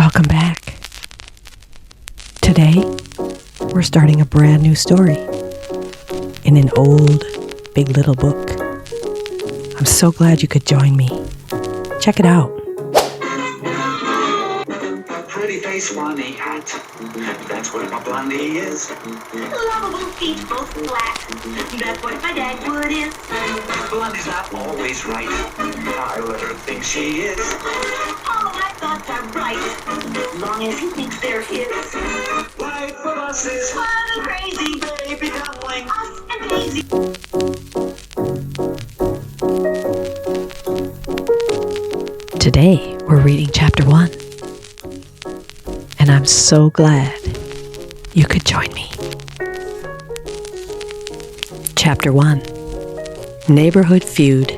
Welcome back. Today, we're starting a brand new story in an old Big Little Book. I'm so glad you could join me. Check it out. Pretty face, Blondie hat. That's what my Blondie is. Lovable feet, both flat. That's what my Dagwood is. Blondie's not always right. I let her think she is. All my thoughts are right, long as he thinks they're his. Life of us is Fun and crazy, Baby Dumpling. us and Daisy. Today, we're reading chapter 1. And I'm so glad you could join me. Chapter 1. Neighborhood Feud.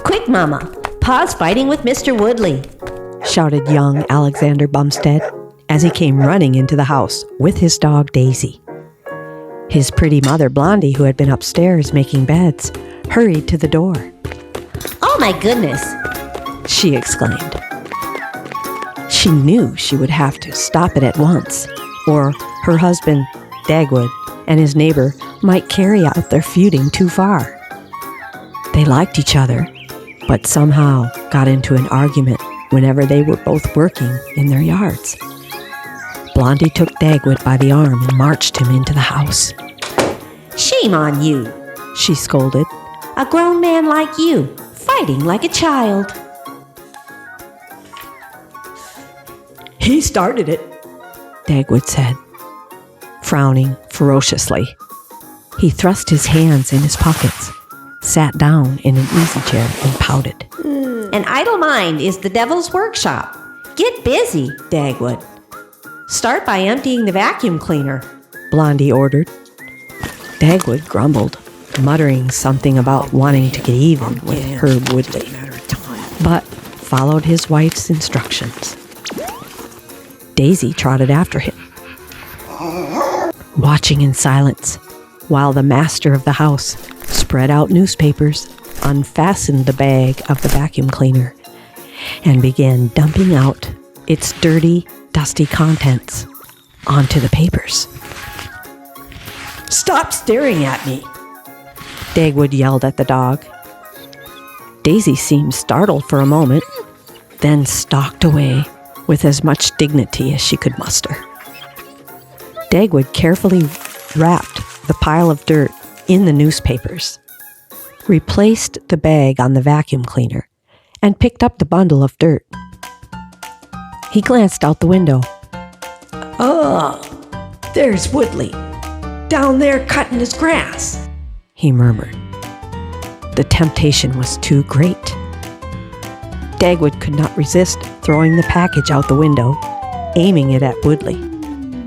Quick, Mama! Pa's fighting with Mr. Woodley. Shouted young Alexander Bumstead as he came running into the house with his dog Daisy. His pretty mother Blondie, who had been upstairs making beds, hurried to the door. Oh my goodness! She exclaimed. She knew she would have to stop it at once, or her husband, Dagwood, and his neighbor might carry out their feuding too far. They liked each other, but somehow got into an argument whenever they were both working in their yards. Blondie took Dagwood by the arm and marched him into the house. Shame on you! She scolded. A grown man like you, fighting like a child. He started it, Dagwood said, frowning ferociously. He thrust his hands in his pockets, sat down in an easy chair, and pouted. An idle mind is the devil's workshop. Get busy, Dagwood. Start by emptying the vacuum cleaner. Blondie ordered. Dagwood grumbled, muttering something about wanting to get even with Herb Woodley, but followed his wife's instructions. Daisy trotted after him, watching in silence while the master of the house spread out newspapers, unfastened the bag of the vacuum cleaner, and began dumping out its dirty, dusty contents onto the papers. "Stop staring at me!" Dagwood yelled at the dog. Daisy seemed startled for a moment, then stalked away with as much dignity as she could muster. Dagwood carefully wrapped the pile of dirt in the newspapers, replaced the bag on the vacuum cleaner, and picked up the bundle of dirt. He glanced out the window. "Oh, there's Woodley, down there cutting his grass," he murmured. The temptation was too great. Dagwood could not resist throwing the package out the window, aiming it at Woodley.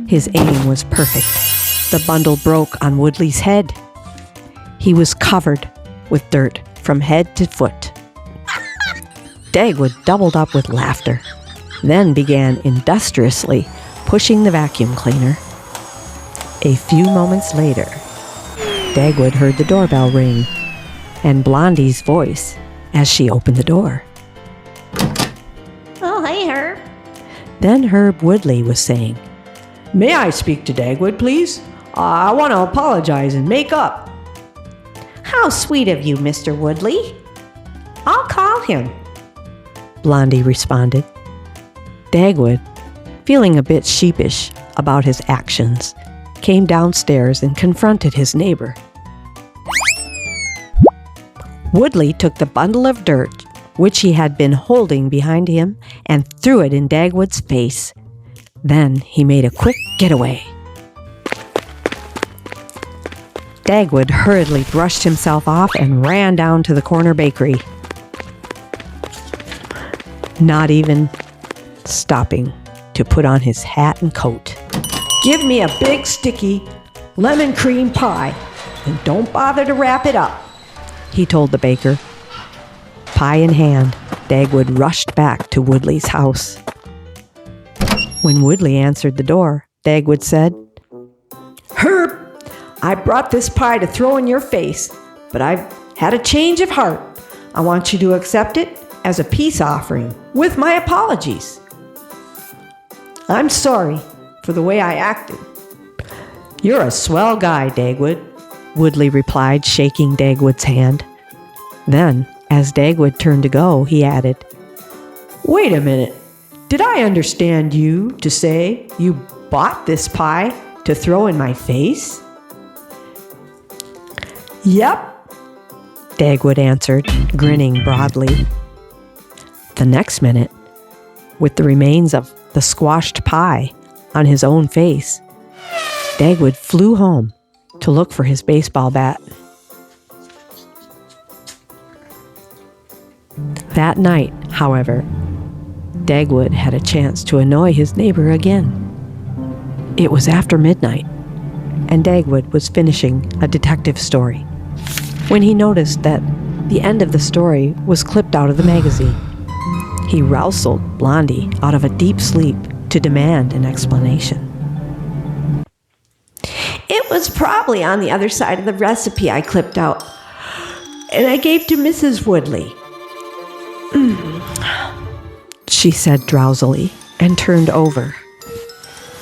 His aim was perfect. The bundle broke on Woodley's head. He was covered with dirt from head to foot. Dagwood doubled up with laughter, then began industriously pushing the vacuum cleaner. A few moments later, Dagwood heard the doorbell ring and Blondie's voice as she opened the door. Oh, hey, Herb. Then Herb Woodley was saying, "May I speak to Dagwood, please? I want to apologize and make up." How sweet of you, Mr. Woodley. I'll call him. Blondie responded. Dagwood, feeling a bit sheepish about his actions, came downstairs and confronted his neighbor. Woodley took the bundle of dirt, which he had been holding behind him, and threw it in Dagwood's face. Then he made a quick getaway. Dagwood hurriedly brushed himself off and ran down to the corner bakery, not even stopping to put on his hat and coat. "Give me a big, sticky lemon cream pie, and don't bother to wrap it up," he told the baker. Pie in hand, Dagwood rushed back to Woodley's house. When Woodley answered the door, Dagwood said, "Herb, I brought this pie to throw in your face, but I've had a change of heart. I want you to accept it as a peace offering with my apologies. I'm sorry for the way I acted. You're a swell guy, Dagwood, Woodley replied, shaking Dagwood's hand. Then, as Dagwood turned to go, he added, Wait a minute. Did I understand you to say you bought this pie to throw in my face? Yep, Dagwood answered, grinning broadly. The next minute, with the remains of the squashed pie on his own face, Dagwood flew home to look for his baseball bat. That night, however, Dagwood had a chance to annoy his neighbor again. It was after midnight, and Dagwood was finishing a detective story when he noticed that the end of the story was clipped out of the magazine. He roused Blondie out of a deep sleep to demand an explanation. It was probably on the other side of the recipe I clipped out, and I gave to Mrs. Woodley. She said drowsily and turned over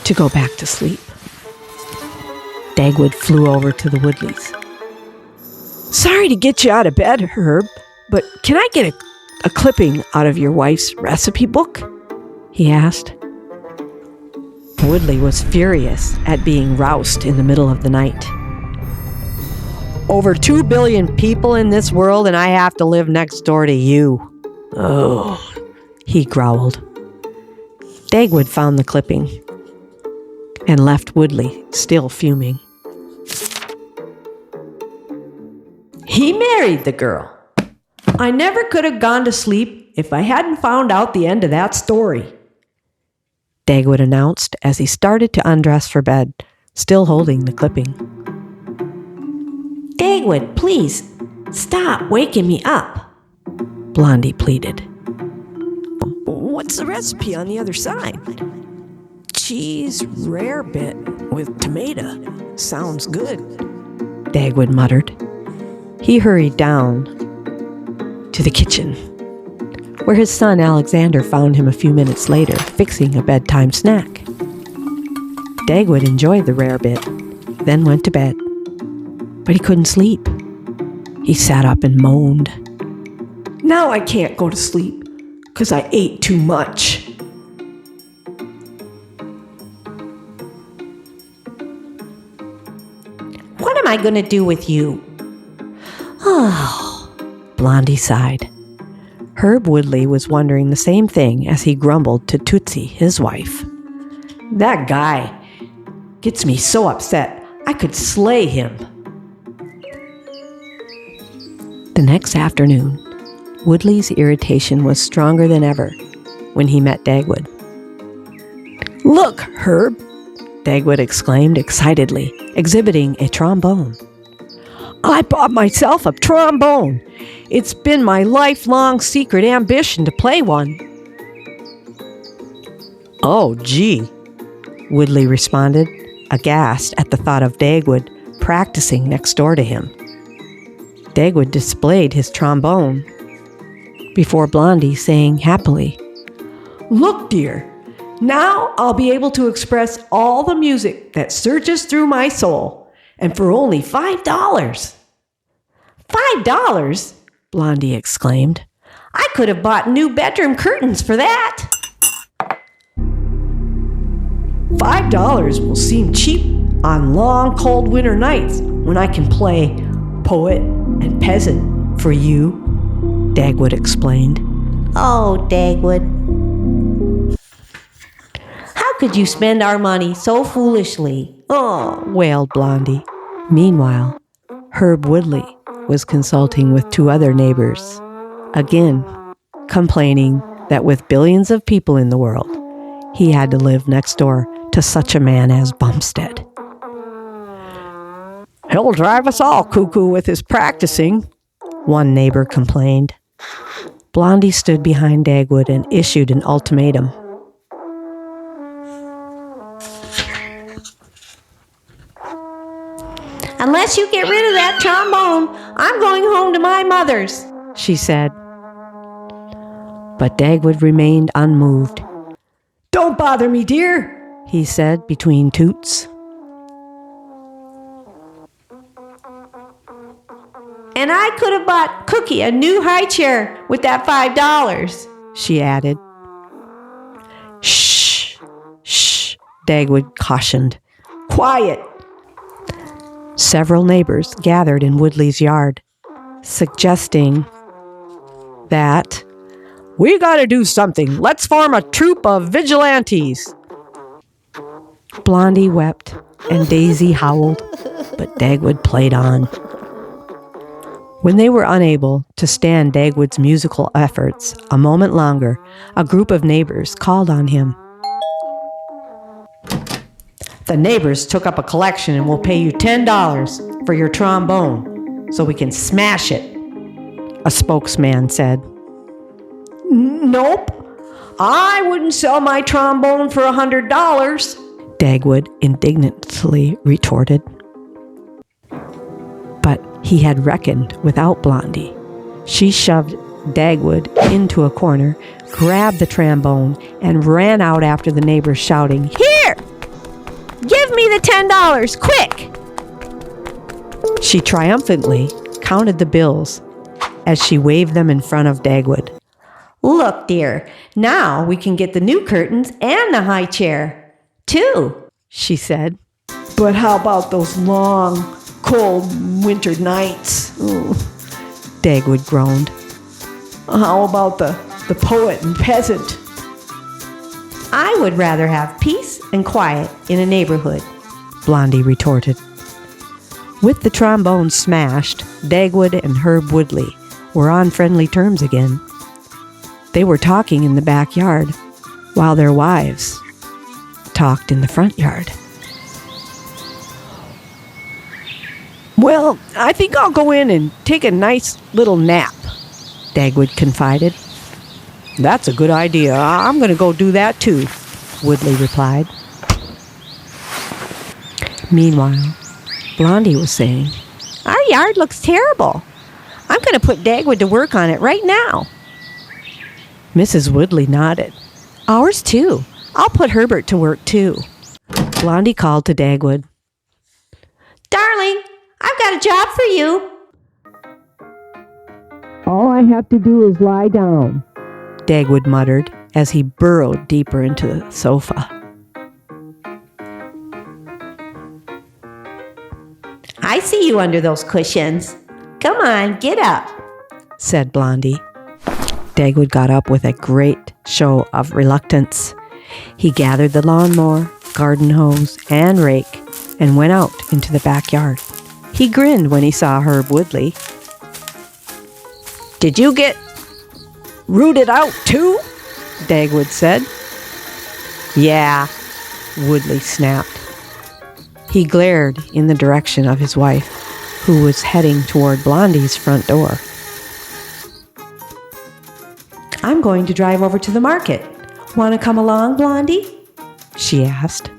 to go back to sleep. Dagwood flew over to the Woodleys. Sorry to get you out of bed, Herb, but can I get a clipping out of your wife's recipe book? He asked. Woodley was furious at being roused in the middle of the night. Over 2 billion people in this world, and I have to live next door to you. Oh, he growled. Dagwood found the clipping and left Woodley still fuming. He married the girl. I never could have gone to sleep if I hadn't found out the end of that story, Dagwood announced as he started to undress for bed, still holding the clipping. Dagwood, please, stop waking me up, Blondie pleaded. What's the recipe on the other side? Cheese rare bit with tomato. Sounds good, Dagwood muttered. He hurried down to the kitchen, where his son Alexander found him a few minutes later, fixing a bedtime snack. Dagwood enjoyed the rare bit, then went to bed. But he couldn't sleep. He sat up and moaned. Now I can't go to sleep, 'cause I ate too much. What am I going to do with you? Oh, Blondie sighed. Herb Woodley was wondering the same thing as he grumbled to Tootsie, his wife. That guy gets me so upset, I could slay him. The next afternoon, Woodley's irritation was stronger than ever when he met Dagwood. Look, Herb, Dagwood exclaimed excitedly, exhibiting a trombone. I bought myself a trombone. It's been my lifelong secret ambition to play one. Oh, gee, Woodley responded, aghast at the thought of Dagwood practicing next door to him. Dagwood displayed his trombone before Blondie, saying happily, Look, dear, now I'll be able to express all the music that surges through my soul, and for only $5. $5? Blondie exclaimed. I could have bought new bedroom curtains for that. $5 will seem cheap on long, cold winter nights when I can play poet and peasant for you, Dagwood explained. Oh, Dagwood. How could you spend our money so foolishly? Oh, wailed Blondie. Meanwhile, Herb Woodley was consulting with 2 other neighbors, again complaining that with billions of people in the world, he had to live next door to such a man as Bumstead. He'll drive us all cuckoo with his practicing, one neighbor complained. Blondie stood behind Dagwood and issued an ultimatum. Unless you get rid of that trombone, I'm going home to my mother's, she said. But Dagwood remained unmoved. Don't bother me, dear, He said between toots. And I could have bought Cookie a new high chair with that $5. She added. Shh, shh, Dagwood cautioned. Quiet. Several neighbors gathered in Woodley's yard, suggesting that we gotta do something. Let's form a troop of vigilantes. Blondie wept and Daisy howled, but Dagwood played on. When they were unable to stand Dagwood's musical efforts a moment longer, a group of neighbors called on him. The neighbors took up a collection and will pay you $10 for your trombone so we can smash it. A spokesman said. Nope. I wouldn't sell my trombone for $100. Dagwood indignantly retorted. But he had reckoned without Blondie. She shoved Dagwood into a corner, grabbed the trombone, and ran out after the neighbors, shouting, "Here! Give me the $10, quick!" She triumphantly counted the bills as she waved them in front of Dagwood. Look, dear, now we can get the new curtains and the high chair, too, she said. But how about those long, cold winter nights? Dagwood groaned. How about the poet and peasant? I would rather have peace and quiet in a neighborhood, Blondie retorted. With the trombone smashed, Dagwood and Herb Woodley were on friendly terms again. They were talking in the backyard, while their wives talked in the front yard. Well, I think I'll go in and take a nice little nap, Dagwood confided. That's a good idea. I'm going to go do that too, Woodley replied. Meanwhile, Blondie was saying, Our yard looks terrible. I'm going to put Dagwood to work on it right now. Mrs. Woodley nodded. Ours too. I'll put Herbert to work too. Blondie called to Dagwood. Darling, I've got a job for you. All I have to do is lie down, Dagwood muttered as he burrowed deeper into the sofa. I see you under those cushions. Come on, get up, said Blondie. Dagwood got up with a great show of reluctance. He gathered the lawnmower, garden hose, and rake and went out into the backyard. He grinned when he saw Herb Woodley. Did you get rooted out too? Dagwood said. Yeah, Woodley snapped. He glared in the direction of his wife, who was heading toward Blondie's front door. I'm going to drive over to the market. Want to come along, Blondie? She asked.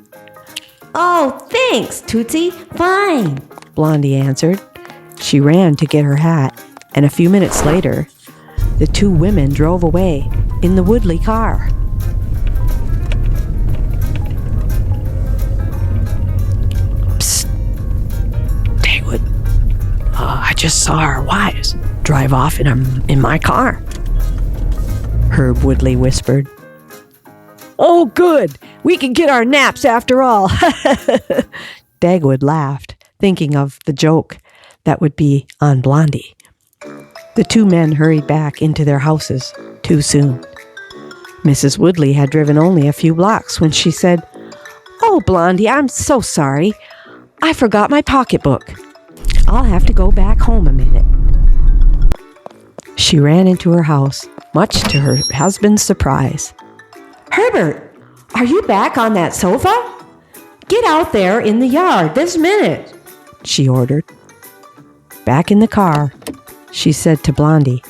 Oh, thanks, Tootsie. Fine, Blondie answered. She ran to get her hat, and a few minutes later, the two women drove away in the Woodley car. Psst, Dagwood. I just saw our wives drive off in my car, Herb Woodley whispered. Oh, good. We can get our naps after all. Dagwood laughed, thinking of the joke that would be on Blondie. The two men hurried back into their houses too soon. Mrs. Woodley had driven only a few blocks when she said, "Oh, Blondie, I'm so sorry. I forgot my pocketbook. I'll have to go back home a minute." She ran into her house, much to her husband's surprise. Herbert, are you back on that sofa? Get out there in the yard this minute, she ordered. Back in the car, she said to Blondie,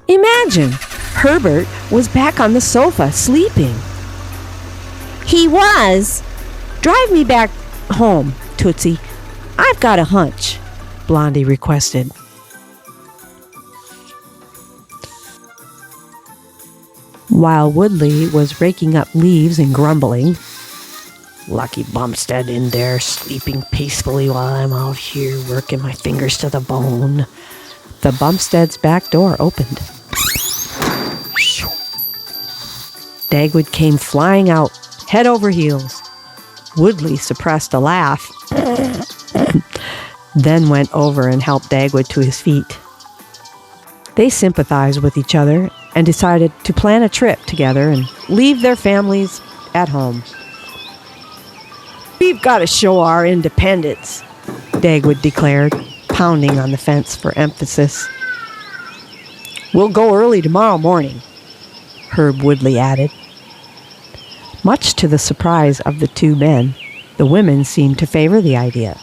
"Imagine, Herbert was back on the sofa sleeping." He was. "Drive me back home, Tootsie. I've got a hunch," Blondie requested. While Woodley was raking up leaves and grumbling, "Lucky Bumstead in there sleeping peacefully while I'm out here working my fingers to the bone," the Bumstead's back door opened. Dagwood came flying out, head over heels. Woodley suppressed a laugh, then went over and helped Dagwood to his feet. They sympathized with each other and decided to plan a trip together and leave their families at home. "We've got to show our independence," Dagwood declared, pounding on the fence for emphasis. "We'll go early tomorrow morning," Herb Woodley added. Much to the surprise of the two men, the women seemed to favor the idea.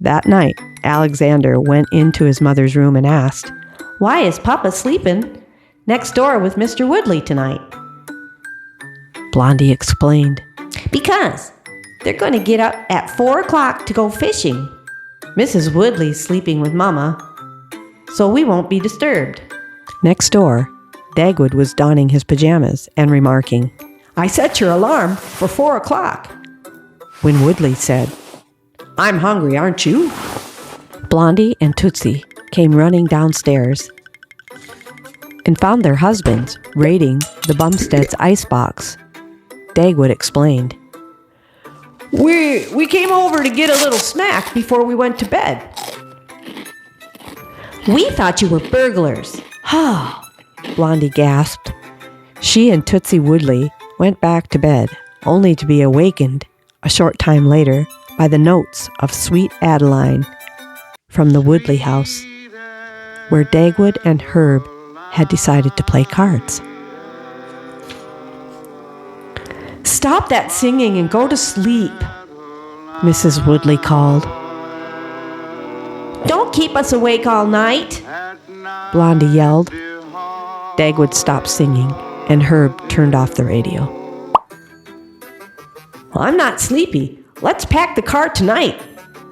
That night, Alexander went into his mother's room and asked, Why is Papa sleeping next door with Mr. Woodley tonight? Blondie explained. Because they're going to get up at 4 o'clock to go fishing. Mrs. Woodley's sleeping with Mama, so we won't be disturbed. Next door, Dagwood was donning his pajamas and remarking, I set your alarm for 4 o'clock. when Woodley said, I'm hungry, aren't you? Blondie and Tootsie came running downstairs and found their husbands raiding the Bumstead's icebox. Dagwood explained, We came over to get a little snack before we went to bed. We thought you were burglars. Blondie gasped. She and Tootsie Woodley went back to bed, only to be awakened a short time later by the notes of sweet Adeline from the Woodley house, where Dagwood and Herb had decided to play cards. Stop that singing and go to sleep. Mrs. Woodley called. Don't keep us awake all night. Blondie yelled. Dagwood stopped singing, and Herb turned off the radio. Well, I'm not sleepy. Let's pack the car tonight,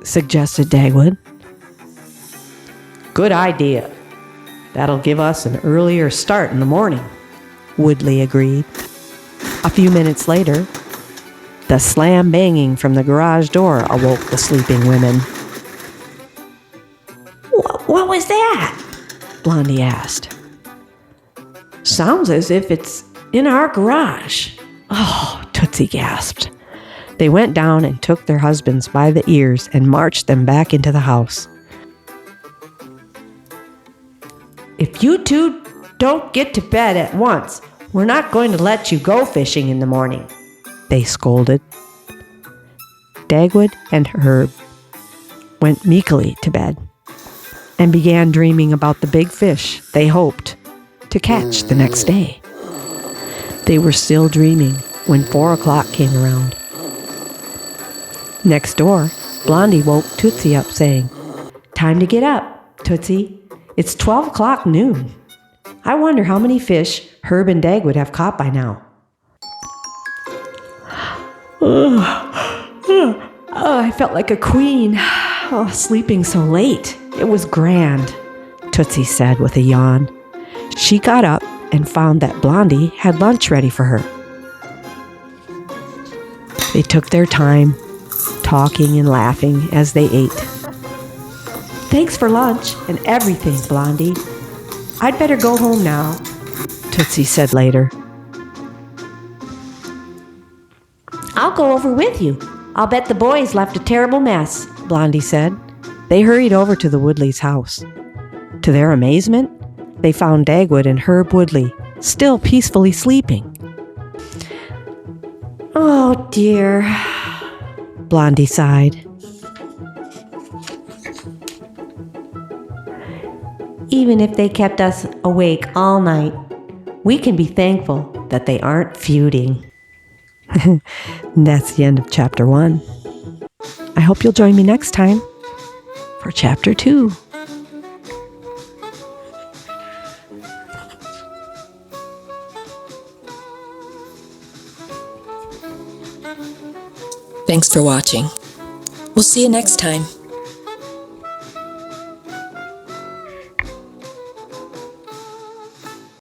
suggested Dagwood. Good idea. That'll give us an earlier start in the morning, Woodley agreed. A few minutes later, the slam banging from the garage door awoke the sleeping women. What was that? Blondie asked. Sounds as if it's in our garage. Oh, Tootsie gasped. They went down and took their husbands by the ears and marched them back into the house. If you two don't get to bed at once, we're not going to let you go fishing in the morning, they scolded. Dagwood and Herb went meekly to bed and began dreaming about the big fish they hoped to catch the next day. They were still dreaming when 4 o'clock came around. Next door, Blondie woke Tootsie up saying, Time to get up, Tootsie. It's 12 o'clock noon. I wonder how many fish Herb and Dagwood have caught by now. I felt like a queen. Sleeping so late. It was grand, Tootsie said with a yawn. She got up and found that Blondie had lunch ready for her. They took their time, talking and laughing as they ate. Thanks for lunch and everything, Blondie. I'd better go home now, Tootsie said later. I'll go over with you. I'll bet the boys left a terrible mess, Blondie said. They hurried over to the Woodleys' house. To their amazement, they found Dagwood and Herb Woodley still peacefully sleeping. Oh dear, Blondie sighed. Even if they kept us awake all night, we can be thankful that they aren't feuding. And that's the end of chapter 1. I hope you'll join me next time for chapter 2. Thanks for watching. We'll see you next time.